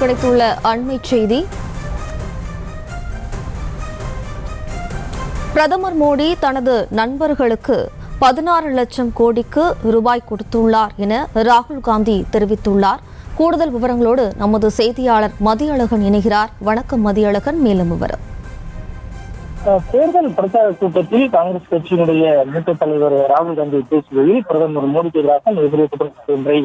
கிடைத்துள்ள அண்மை செய்தி. பிரதமர் மோடி தனது நண்பர்களுக்கு 16 லட்சம் கோடிக்கு ரூபாய் கொடுத்துள்ளார் என ராகுல் காந்தி தெரிவித்துள்ளார். கூடுதல் விவரங்களோடு நமது செய்தியாளர் மதியழகன் இணைகிறார். வணக்கம் மதியழகன், மேலும் விவரம். தேர்தல் பிரச்சார கூட்டத்தில் காங்கிரஸ் கட்சியினுடைய மூத்த தலைவர் ராகுல் காந்தி பேசுகையில் பிரதமர் மோடிக்கு எதிராக எதிரே குற்றச்சாட்டு ஒன்றை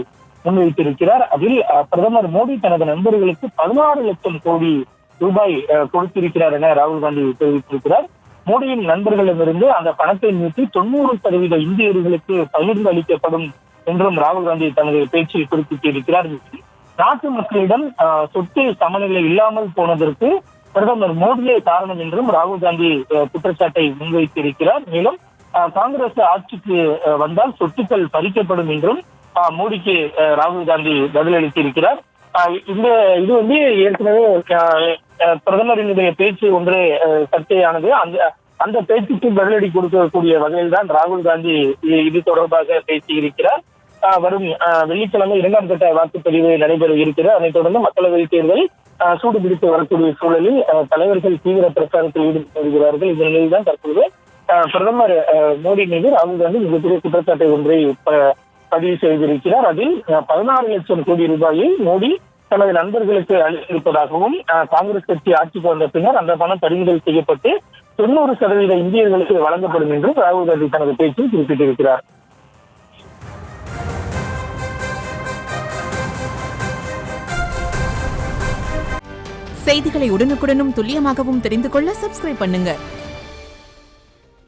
முன்வைத்திருக்கிறார். அதில் பிரதமர் மோடி தனது நண்பர்களுக்கு 16 லட்சம் கோடி ரூபாய் கொடுத்திருக்கிறார் என ராகுல் காந்தி தெரிவித்திருக்கிறார். மோடியின் நண்பர்களிடமிருந்து அந்த பணத்தை நீட்டி 90% இந்தியர்களுக்கு பகிர்ந்து அளிக்கப்படும் என்றும் ராகுல் காந்தி தனது பேச்சில் குறிப்பிட்டிருக்கிறார். நாட்டு மக்களிடம் சொத்து சமநிலை இல்லாமல் போனதற்கு பிரதமர் மோடியே காரணம் என்றும் ராகுல் காந்தி குற்றச்சாட்டை முன்வைத்திருக்கிறார். மேலும் காங்கிரஸ் ஆட்சிக்கு வந்தால் சொத்துக்கள் பறிக்கப்படும் என்றும் மோடிக்கு ராகுல் காந்தி பதிலளித்திருக்கிறார். இது ஏற்கனவே பிரதமரினுடைய பேச்சு ஒன்றே சர்ச்சையானது. அந்த பேச்சுக்கு பதிலடி கொடுக்கக்கூடிய வகையில் தான் ராகுல் காந்தி இது தொடர்பாக பேசியிருக்கிறார். வரும் வெள்ளிக்கிழமை 2ஆம் கட்ட வாக்குப்பதிவு நடைபெற இருக்கிறது. அதைத் தொடர்ந்து மக்களவை தேர்தல் சூடு பிடித்து வரக்கூடிய சூழலில் தலைவர்கள் தீவிர பிரச்சாரத்தில் ஈடுபட்டு வருகிறார்கள். இந்த நிலையில் தான் தற்போது பிரதமர் மோடி மீது ராகுல் காந்தி மிகப்பெரிய குற்றச்சாட்டை ஒன்றை பதிவு செய்திருக்கிறார். அதில் 16 லட்சம் கோடி ரூபாயை மோடி தனது நண்பர்களுக்கு அளித்திருப்பதாகவும் காங்கிரஸ் கட்சி ஆட்சிக்கு வந்த பின்னர் அந்த பணம் பறிமுதல் செய்யப்பட்டு 90% இந்தியர்களுக்கு வழங்கப்படும் என்றும் ராகுல் காந்தி தனது பேச்சில் குறிப்பிட்டிருக்கிறார். செய்திகளை உடனுக்குடனும் துல்லியமாகவும் தெரிந்து கொள்ள சப்ஸ்கிரைப் பண்ணுங்க.